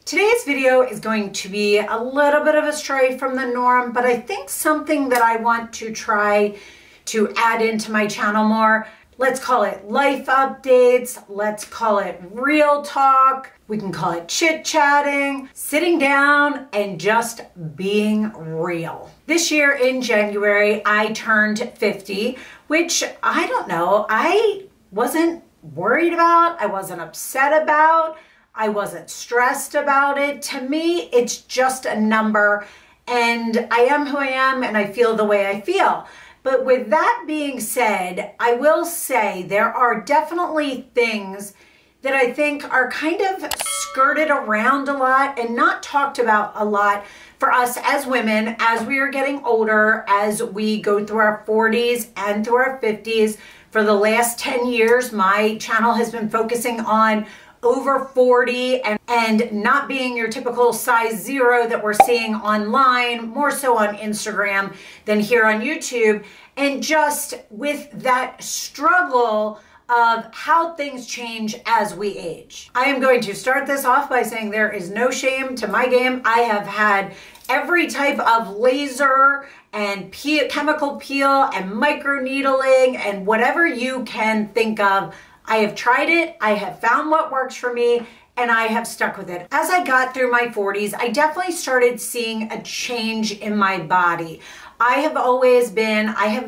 Today's video is going to be a little bit of a stray from the norm, but I think something that I want to try to add into my channel more. Let's call it life updates. Let's call it real talk. We can call it chit-chatting, sitting down and just being real. This year in January, I turned 50, which I don't know, I wasn't worried about. I wasn't upset about. I wasn't stressed about it. To me, it's just a number, and I am who I am and I feel the way I feel. But with that being said, I will say there are definitely things that I think are kind of skirted around a lot and not talked about a lot for us as women as we are getting older, as we go through our 40s and through our 50s. For the last 10 years, my channel has been focusing on over 40 and not being your typical size 0 that we're seeing online, more so on Instagram than here on YouTube. And just with that struggle of how things change as we age. I am going to start this off by saying there is no shame to my game. I have had every type of laser and chemical peel and microneedling and whatever you can think of. I have tried it, I have found what works for me, and I have stuck with it. As I got through my 40s, I definitely started seeing a change in my body. I have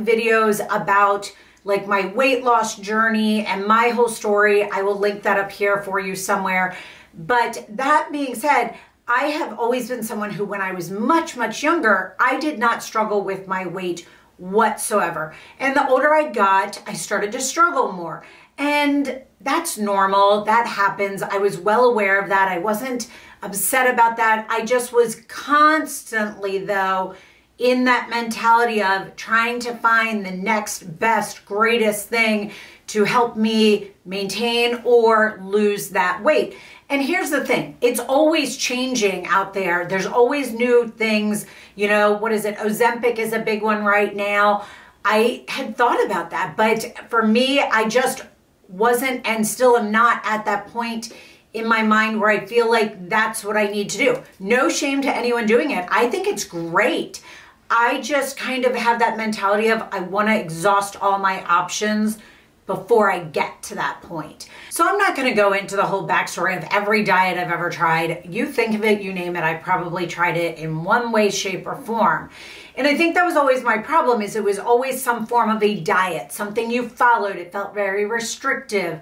videos about like my weight loss journey and my whole story. I will link that up here for you somewhere. But that being said, I have always been someone who, when I was much, much younger, I did not struggle with my weight whatsoever. And the older I got, I started to struggle more. And that's normal, that happens. I was well aware of that. I wasn't upset about that. I just was constantly, though, in that mentality of trying to find the next best, greatest thing to help me maintain or lose that weight. And here's the thing, it's always changing out there. There's always new things, you know, what is it? Ozempic is a big one right now. I had thought about that, but for me, I just wasn't and still am not at that point in my mind where I feel like that's what I need to do. No shame to anyone doing it. I think it's great. I just kind of have that mentality of I want to exhaust all my options before I get to that point. So I'm not going to go into the whole backstory of every diet I've ever tried. You think of it, you name it, I probably tried it in one way, shape, or form. And I think that was always my problem, is it was always some form of a diet, something you followed. It felt very restrictive.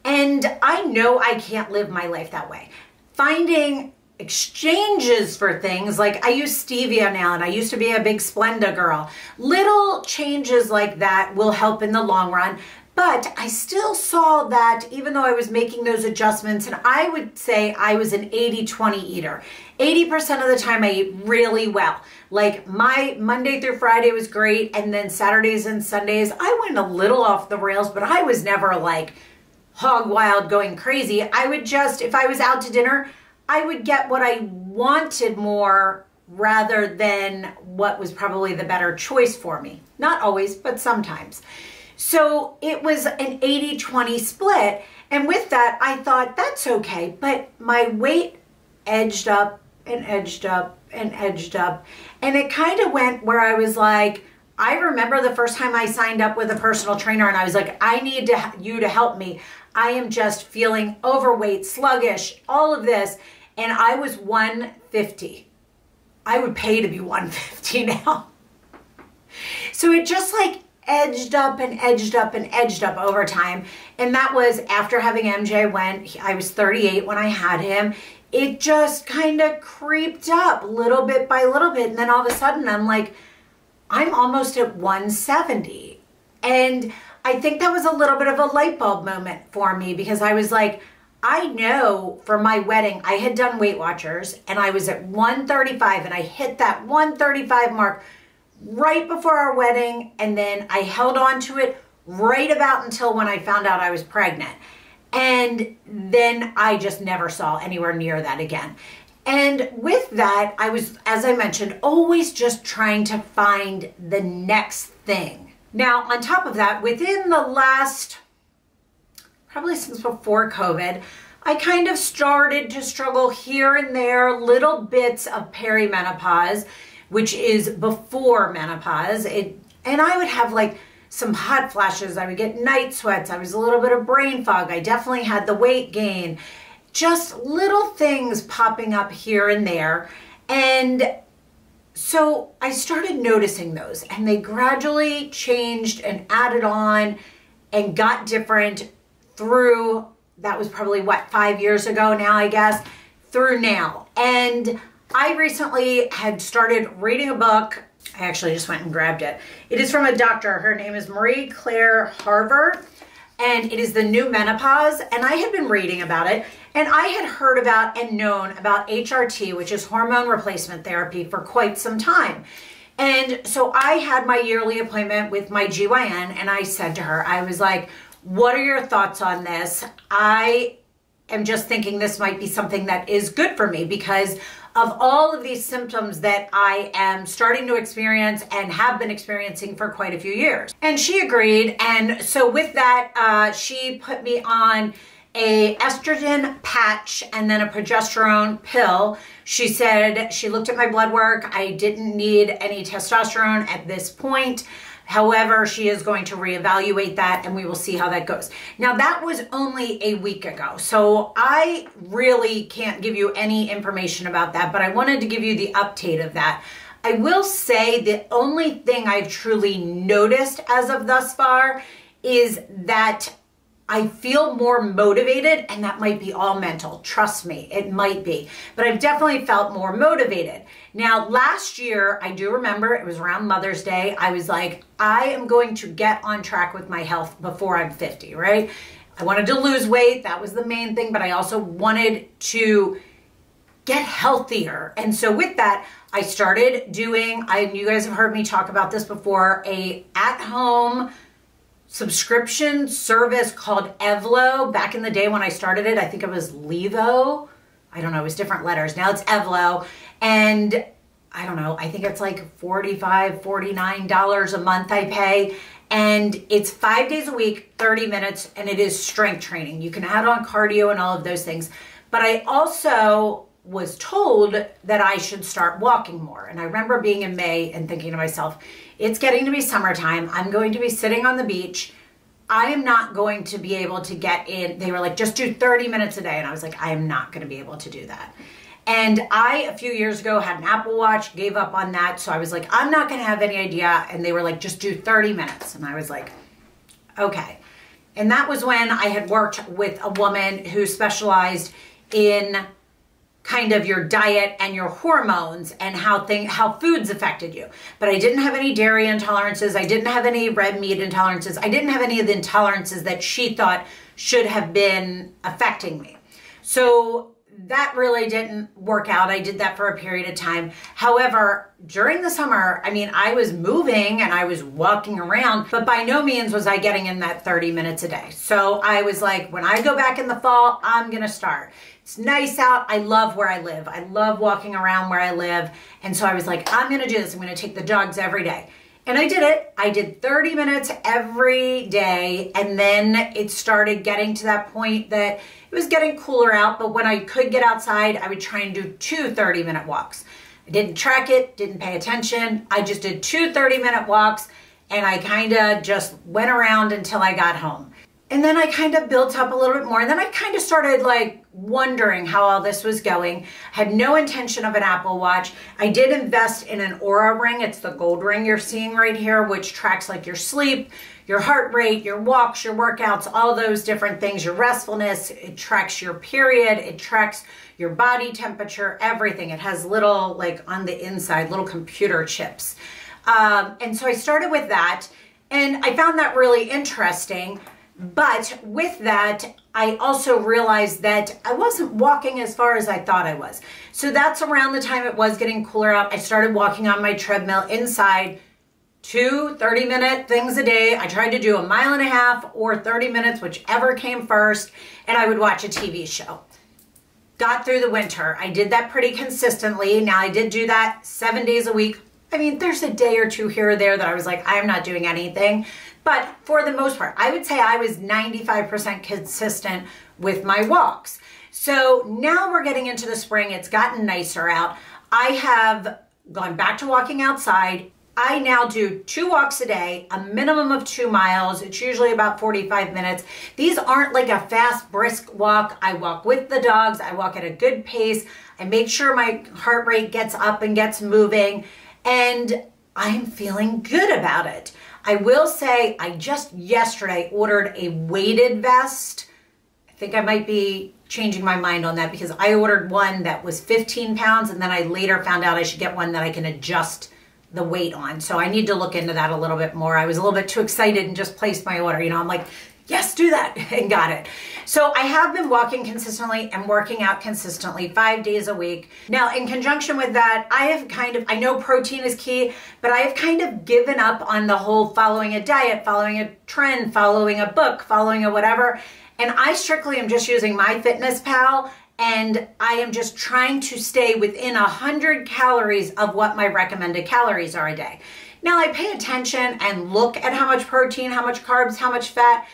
And I know I can't live my life that way. Finding exchanges for things, like I use stevia now, and I used to be a big Splenda girl. Little changes like that will help in the long run. But I still saw that even though I was making those adjustments, and I would say I was an 80-20 eater. 80% of the time I ate really well. Like my Monday through Friday was great, and then Saturdays and Sundays, I went a little off the rails, but I was never like hog wild going crazy. I would just, if I was out to dinner, I would get what I wanted more rather than what was probably the better choice for me. Not always, but sometimes. So it was an 80-20 split. And with that, I thought that's okay. But my weight edged up and edged up and edged up. And it kind of went where I was like, I remember the first time I signed up with a personal trainer and I was like, I need you to help me. I am just feeling overweight, sluggish, all of this. And I was 150. I would pay to be 150 now. So it just like edged up and edged up and edged up over time. And that was after having MJ when I was 38 when I had him. It just kind of creeped up little bit by little bit. And then all of a sudden I'm like, I'm almost at 170. And I think that was a little bit of a light bulb moment for me, because I was like, I know for my wedding, I had done Weight Watchers and I was at 135, and I hit that 135 mark right before our wedding, and then I held on to it right about until when I found out I was pregnant. And then I just never saw anywhere near that again. And with that, I was, as I mentioned, always just trying to find the next thing. Now, on top of that, within the last, probably since before COVID, I kind of started to struggle here and there, little bits of perimenopause, which is before menopause. And I would have like some hot flashes. I would get night sweats. I was a little bit of brain fog. I definitely had the weight gain. Just little things popping up here and there. And so I started noticing those, and they gradually changed and added on and got different through, that was probably what, 5 years ago now, I guess, through now. And I recently had started reading a book. I actually just went and grabbed it. It is from a doctor. Her name is Marie Claire Harvard, and it is The New Menopause. And I had been reading about it, and I had heard about and known about HRT, which is hormone replacement therapy, for quite some time. And so I had my yearly appointment with my GYN, and I said to her, I was like, what are your thoughts on this? I am just thinking this might be something that is good for me because of all of these symptoms that I am starting to experience and have been experiencing for quite a few years. And she agreed. And so with that, she put me on a estrogen patch and then a progesterone pill. She said she looked at my blood work. I didn't need any testosterone at this point. However, she is going to reevaluate that, and we will see how that goes. Now, that was only a week ago, so I really can't give you any information about that, but I wanted to give you the update of that. I will say the only thing I've truly noticed as of thus far is that I feel more motivated, and that might be all mental. Trust me, it might be. But I've definitely felt more motivated. Now, last year, I do remember, it was around Mother's Day, I was like, I am going to get on track with my health before I'm 50, right? I wanted to lose weight. That was the main thing, but I also wanted to get healthier. And so with that, I started doing, you guys have heard me talk about this before, a at-home subscription service called Evlo. Back in the day when I started it, I think it was Levo. I don't know, it was different letters. Now it's Evlo. And I don't know, I think it's like $45, $49 a month I pay. And it's 5 days a week, 30 minutes, and it is strength training. You can add on cardio and all of those things. But I also was told that I should start walking more. And I remember being in May and thinking to myself, it's getting to be summertime. I'm going to be sitting on the beach. I am not going to be able to get in. They were like, just do 30 minutes a day. And I was like, I am not going to be able to do that. And I, a few years ago, had an Apple Watch, gave up on that. So I was like, I'm not going to have any idea. And they were like, just do 30 minutes. And I was like, okay. And that was when I had worked with a woman who specialized in kind of your diet and your hormones and how foods affected you. But I didn't have any dairy intolerances. I didn't have any red meat intolerances. I didn't have any of the intolerances that she thought should have been affecting me. So that really didn't work out. I did that for a period of time. However, during the summer, I mean, I was moving and I was walking around, but by no means was I getting in that 30 minutes a day. So I was like, when I go back in the fall, I'm going to start. It's nice out. I love where I live. I love walking around where I live. And so I was like, I'm going to do this. I'm going to take the dogs every day. And I did it. I did 30 minutes every day. And then it started getting to that point that it was getting cooler out. But when I could get outside, I would try and do 2 30-minute walks. I didn't track it, didn't pay attention. I just did 2 30-minute walks. And I kind of just went around until I got home. And then I kind of built up a little bit more. And then I kind of started like wondering how all this was going. I had no intention of an Apple Watch. I did invest in an Aura ring. It's the gold ring you're seeing right here, which tracks like your sleep, your heart rate, your walks, your workouts, all those different things, your restfulness. It tracks your period. It tracks your body temperature, everything. It has little, like on the inside, little computer chips. And so I started with that. And I found that really interesting. But with that, I also realized that I wasn't walking as far as I thought I was. So that's around the time it was getting cooler out. I started walking on my treadmill inside, 2 30-minute things a day. I tried to do 1.5 miles or 30 minutes, whichever came first, and I would watch a TV show. Got through the winter. I did that pretty consistently. Now I did do that 7 days a week. I mean, there's a day or two here or there that I was like, I'm not doing anything. But for the most part, I would say I was 95% consistent with my walks. So now we're getting into the spring. It's gotten nicer out. I have gone back to walking outside. I now do 2 walks a day, a minimum of 2 miles. It's usually about 45 minutes. These aren't like a fast, brisk walk. I walk with the dogs. I walk at a good pace. I make sure my heart rate gets up and gets moving, and I'm feeling good about it. I will say I just yesterday ordered a weighted vest. I think I might be changing my mind on that because I ordered one that was 15 pounds and then I later found out I should get one that I can adjust the weight on. So I need to look into that a little bit more. I was a little bit too excited and just placed my order. You know, I'm like, yes, do that, and got it. So I have been walking consistently and working out consistently 5 days a week. Now, in conjunction with that, I know protein is key, but I have kind of given up on the whole following a diet, following a trend, following a book, following a whatever. And I strictly am just using MyFitnessPal, and I am just trying to stay within 100 calories of what my recommended calories are a day. Now, I pay attention and look at how much protein, how much carbs, how much fat,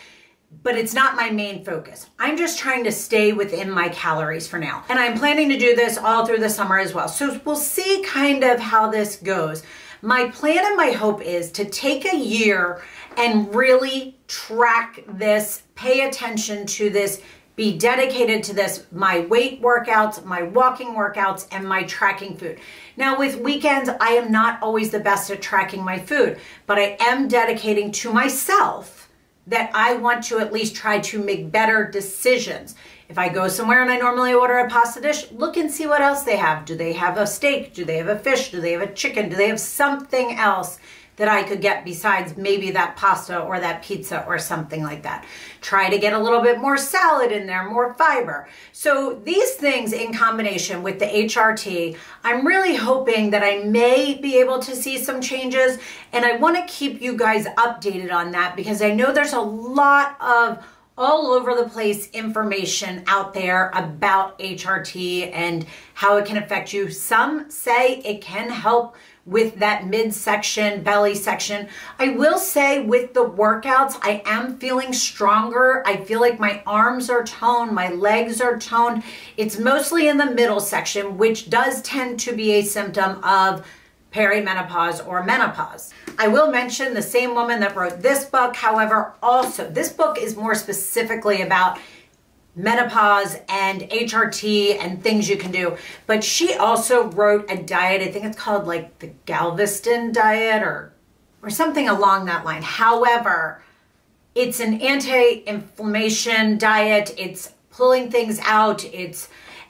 but it's not my main focus. I'm just trying to stay within my calories for now. And I'm planning to do this all through the summer as well. So we'll see kind of how this goes. My plan and my hope is to take a year and really track this, pay attention to this, be dedicated to this, my weight workouts, my walking workouts, and my tracking food. Now with weekends, I am not always the best at tracking my food, but I am dedicating to myself that I want to at least try to make better decisions. If I go somewhere and I normally order a pasta dish, look and see what else they have. Do they have a steak? Do they have a fish? Do they have a chicken? Do they have something else that I could get besides maybe that pasta or that pizza or something like that? Try to get a little bit more salad in there, more fiber. So these things in combination with the HRT, I'm really hoping that I may be able to see some changes, and I want to keep you guys updated on that because I know there's a lot of all over the place information out there about HRT and how it can affect you. Some say it can help with that midsection, belly section. I will say with the workouts, I am feeling stronger. I feel like my arms are toned, my legs are toned. It's mostly in the middle section, which does tend to be a symptom of perimenopause or menopause. I will mention the same woman that wrote this book. However, also this book is more specifically about menopause and HRT and things you can do. But she also wrote a diet, I think it's called like the Galveston diet or something along that line. However, it's an anti-inflammation diet. It's pulling things out.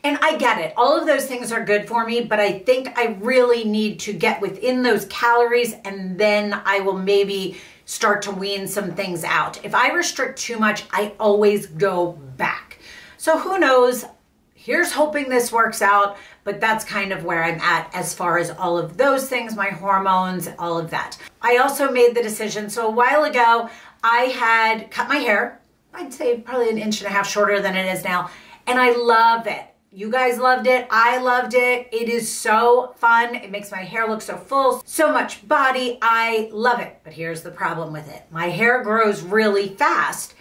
And I get it. All of those things are good for me, but I think I really need to get within those calories and then I will maybe start to wean some things out. If I restrict too much, I always go back. So who knows? Here's hoping this works out, but that's kind of where I'm at as far as all of those things, my hormones, all of that. I also made the decision. So a while ago, I had cut my hair. I'd say probably 1.5 inches shorter than it is now. And I love it. You guys loved it. I loved it. It is so fun. It makes my hair look so full, so much body. I love it. But here's the problem with it. My hair grows really fast.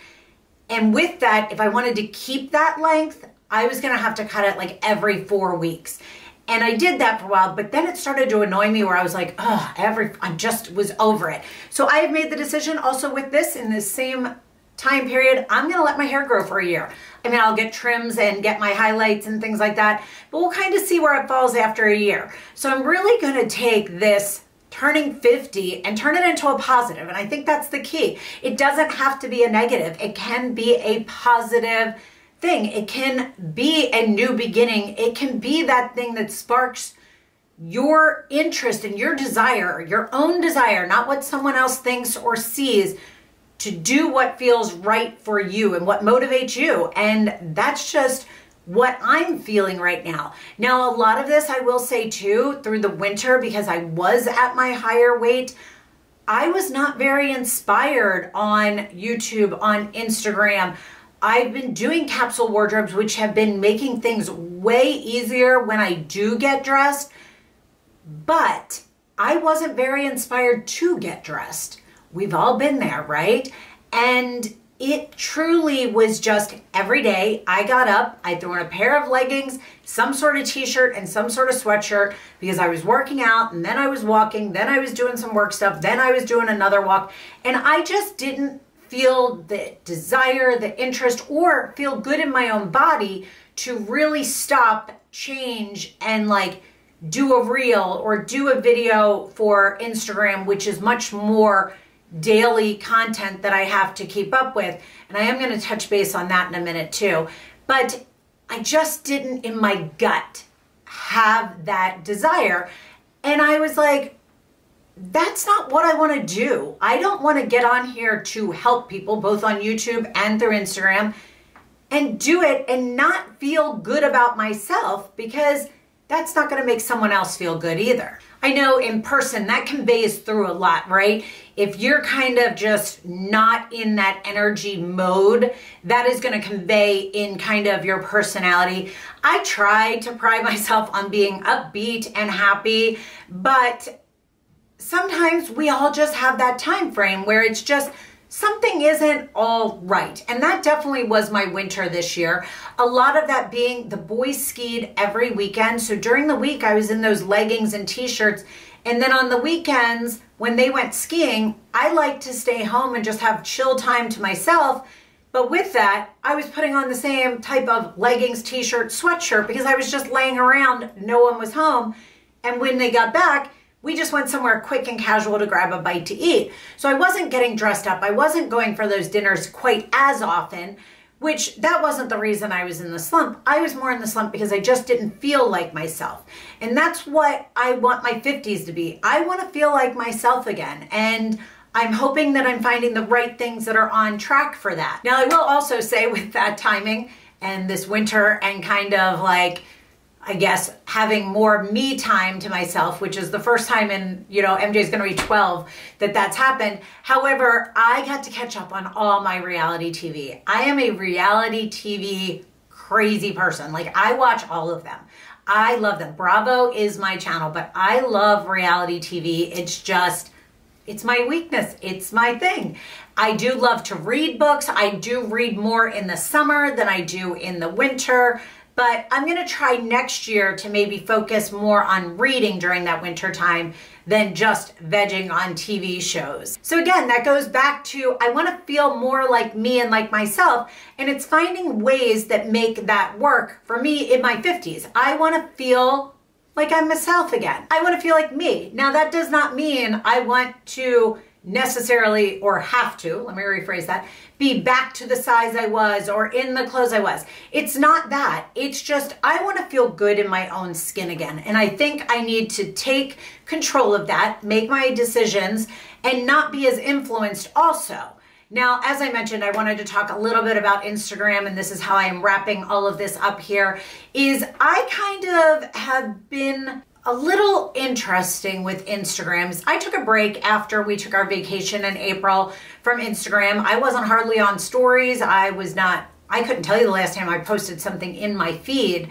And with that, if I wanted to keep that length, I was going to have to cut it like every 4 weeks. And I did that for a while, but then it started to annoy me where I was like, oh, I just was over it. So I have made the decision also with this in this same time period, I'm going to let my hair grow for a year. I mean, I'll get trims and get my highlights and things like that, but we'll kind of see where it falls after a year. So I'm really going to take this turning 50 and turn it into a positive. And I think that's the key. It doesn't have to be a negative. It can be a positive thing. It can be a new beginning. It can be that thing that sparks your interest and your desire, your own desire, not what someone else thinks or sees, to do what feels right for you and what motivates you. And that's just what I'm feeling right now. Now, a lot of this, I will say too, through the winter, because I was at my higher weight, I was not very inspired on YouTube, on Instagram. I've been doing capsule wardrobes, which have been making things way easier when I do get dressed, but I wasn't very inspired to get dressed. We've all been there, right? And it truly was just every day I got up, I threw on a pair of leggings, some sort of t-shirt and some sort of sweatshirt because I was working out, and then I was walking, then I was doing some work stuff, then I was doing another walk, and I just didn't feel the desire, the interest, or feel good in my own body to really stop, change, and like do a reel or do a video for Instagram, which is much more daily content that I have to keep up with. And I am going to touch base on that in a minute too. But I just didn't in my gut have that desire. And I was like, that's not what I want to do. I don't want to get on here to help people both on YouTube and through Instagram and do it and not feel good about myself, because that's not going to make someone else feel good either. I know in person that conveys through a lot, right? If you're kind of just not in that energy mode, that is going to convey in kind of your personality. I try to pride myself on being upbeat and happy, but sometimes we all just have that time frame where it's just something isn't all right. And that definitely was my winter this year. A lot of that being the boys skied every weekend. So during the week, I was in those leggings and t-shirts. And then on the weekends, when they went skiing, I like to stay home and just have chill time to myself. But with that, I was putting on the same type of leggings, t-shirt, sweatshirt because I was just laying around. No one was home. And when they got back, we just went somewhere quick and casual to grab a bite to eat. So I wasn't getting dressed up. I wasn't going for those dinners quite as often, which that wasn't the reason I was in the slump. I was more in the slump because I just didn't feel like myself. And that's what I want my 50s to be. I want to feel like myself again. And I'm hoping that I'm finding the right things that are on track for that. Now, I will also say with that timing and this winter and kind of like, I guess, having more me time to myself, which is the first time in, MJ's going to be 12 that's happened. However, I got to catch up on all my reality TV. I am a reality TV crazy person. Like, I watch all of them. I love them. Bravo is my channel, but I love reality TV. It's my weakness. It's my thing. I do love to read books. I do read more in the summer than I do in the winter. But I'm going to try next year to maybe focus more on reading during that winter time than just vegging on TV shows. So again, that goes back to, I want to feel more like me and like myself, and it's finding ways that make that work for me in my 50s. I want to feel like I'm myself again. I want to feel like me. Now, that does not mean I want to necessarily, or have to, let me rephrase that, be back to the size I was or in the clothes I was. It's not that. It's just, I want to feel good in my own skin again. And I think I need to take control of that, make my decisions, and not be as influenced also. Now, as I mentioned, I wanted to talk a little bit about Instagram, and this is how I am wrapping all of this up here, is I kind of have been a little interesting with Instagram. I took a break after we took our vacation in April from Instagram. I wasn't hardly on stories. I couldn't tell you the last time I posted something in my feed.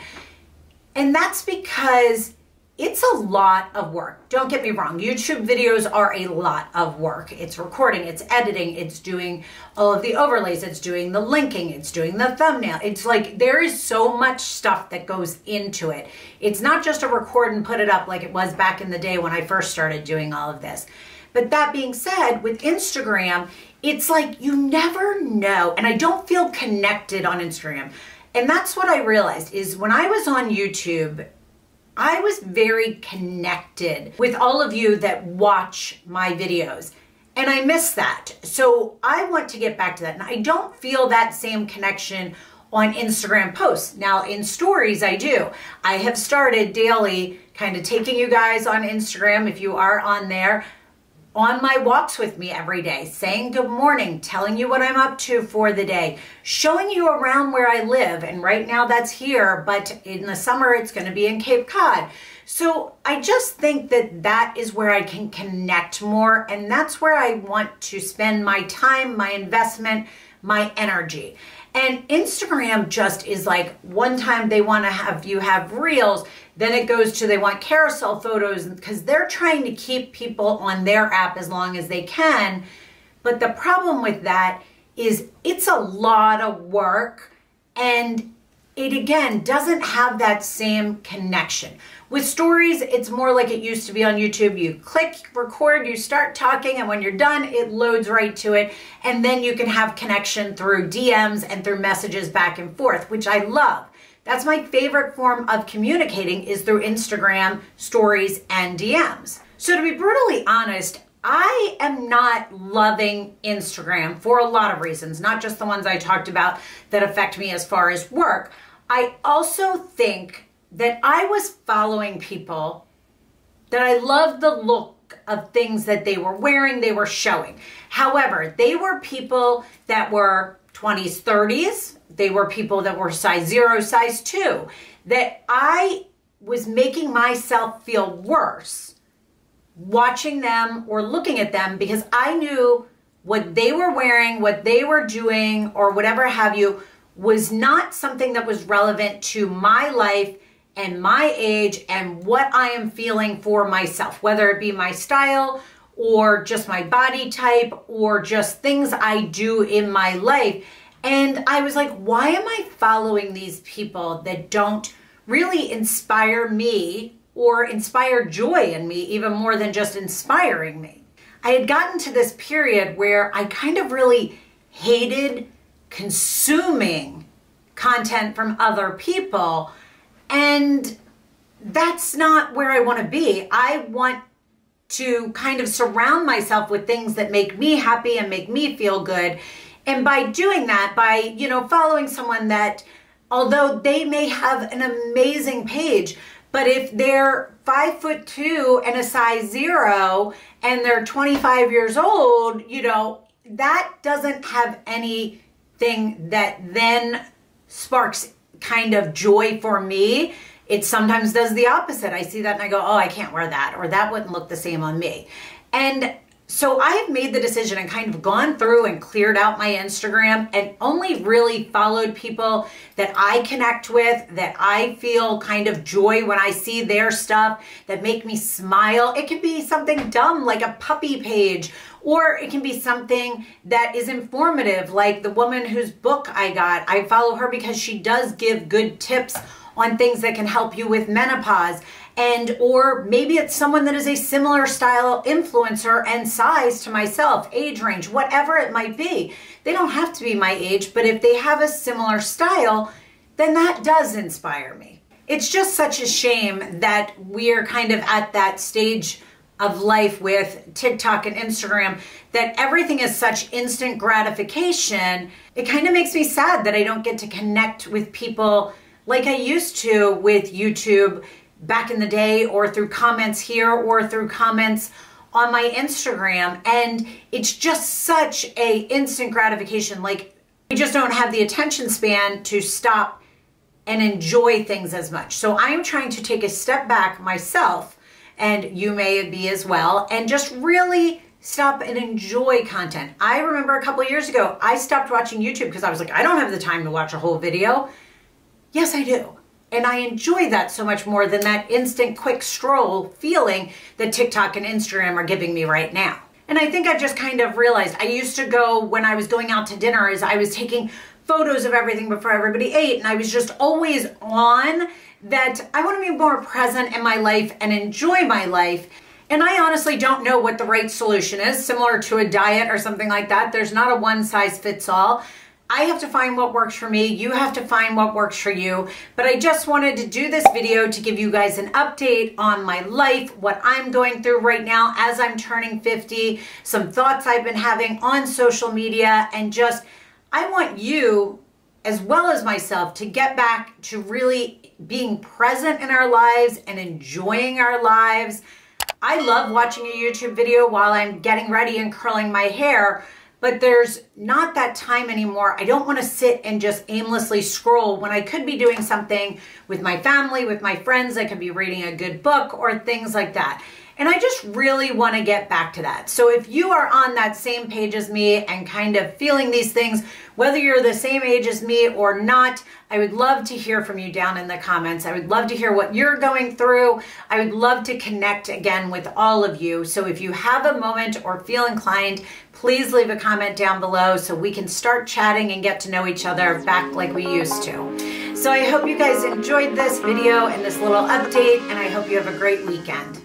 And that's because it's a lot of work. Don't get me wrong. YouTube videos are a lot of work. It's recording, it's editing, it's doing all of the overlays, it's doing the linking, it's doing the thumbnail. It's like there is so much stuff that goes into it. It's not just a record and put it up like it was back in the day when I first started doing all of this. But that being said, with Instagram, it's like you never know. And I don't feel connected on Instagram. And that's what I realized is when I was on YouTube, I was very connected with all of you that watch my videos, and I miss that. So I want to get back to that. And I don't feel that same connection on Instagram posts. Now in stories, I do. I have started daily kind of taking you guys on Instagram, if you are on there, on my walks with me every day, saying good morning, telling you what I'm up to for the day, showing you around where I live. And right now that's here, but in the summer it's going to be in Cape Cod. So I just think that that is where I can connect more, and that's where I want to spend my time, my investment, my energy. And Instagram just is like, one time they want to have you have reels, then it goes to they want carousel photos, because they're trying to keep people on their app as long as they can. But the problem with that is it's a lot of work, and it again doesn't have that same connection. With stories, it's more like it used to be on YouTube. You click record, you start talking, and when you're done, it loads right to it. And then you can have connection through DMs and through messages back and forth, which I love. That's my favorite form of communicating, is through Instagram, stories, and DMs. So to be brutally honest, I am not loving Instagram for a lot of reasons, not just the ones I talked about that affect me as far as work. I also think that I was following people that I loved the look of things that they were wearing, they were showing. However, they were people that were 20s, 30s. They were people that were size 0, size 2, that I was making myself feel worse watching them or looking at them, because I knew what they were wearing, what they were doing, or whatever have you, was not something that was relevant to my life and my age and what I am feeling for myself, whether it be my style or just my body type or just things I do in my life. And I was like, why am I following these people that don't really inspire me or inspire joy in me, even more than just inspiring me? I had gotten to this period where I kind of really hated consuming content from other people, and that's not where I want to be. I want to kind of surround myself with things that make me happy and make me feel good. And by doing that, by, you know, following someone that, although they may have an amazing page, but if they're 5'2" and a size 0 and they're 25 years old, you know, that doesn't have anything that then sparks kind of joy for me. It sometimes does the opposite. I see that and I go, oh, I can't wear that, or that wouldn't look the same on me. And so I have made the decision and kind of gone through and cleared out my Instagram and only really followed people that I connect with, that I feel kind of joy when I see their stuff, that make me smile. It can be something dumb like a puppy page, or it can be something that is informative, like the woman whose book I got. I follow her because she does give good tips on things that can help you with menopause. And or maybe it's someone that is a similar style influencer and size to myself, age range, whatever it might be. They don't have to be my age, but if they have a similar style, then that does inspire me. It's just such a shame that we're kind of at that stage of life with TikTok and Instagram that everything is such instant gratification. It kind of makes me sad that I don't get to connect with people like I used to with YouTube back in the day, or through comments here, or through comments on my Instagram. And it's just such a instant gratification. Like, we just don't have the attention span to stop and enjoy things as much. So I'm trying to take a step back myself, and you may be as well, and just really stop and enjoy content. I remember a couple of years ago, I stopped watching YouTube because I was like, I don't have the time to watch a whole video. Yes, I do. And I enjoy that so much more than that instant quick scroll feeling that TikTok and Instagram are giving me right now. And I think I've just kind of realized, I used to go, when I was going out to dinner, is I was taking photos of everything before everybody ate, and I was just always on that. I want to be more present in my life and enjoy my life. And I honestly don't know what the right solution is, similar to a diet or something like that. There's not a one size fits all. I have to find what works for me. You have to find what works for you. But I just wanted to do this video to give you guys an update on my life, what I'm going through right now as I'm turning 50, some thoughts I've been having on social media, and just, I want you, as well as myself, to get back to really being present in our lives and enjoying our lives. I love watching a YouTube video while I'm getting ready and curling my hair, but there's not that time anymore. I don't want to sit and just aimlessly scroll when I could be doing something with my family, with my friends. I could be reading a good book or things like that. And I just really want to get back to that. So if you are on that same page as me and kind of feeling these things, whether you're the same age as me or not, I would love to hear from you down in the comments. I would love to hear what you're going through. I would love to connect again with all of you. So if you have a moment or feel inclined, please leave a comment down below so we can start chatting and get to know each other back like we used to. So I hope you guys enjoyed this video and this little update, and I hope you have a great weekend.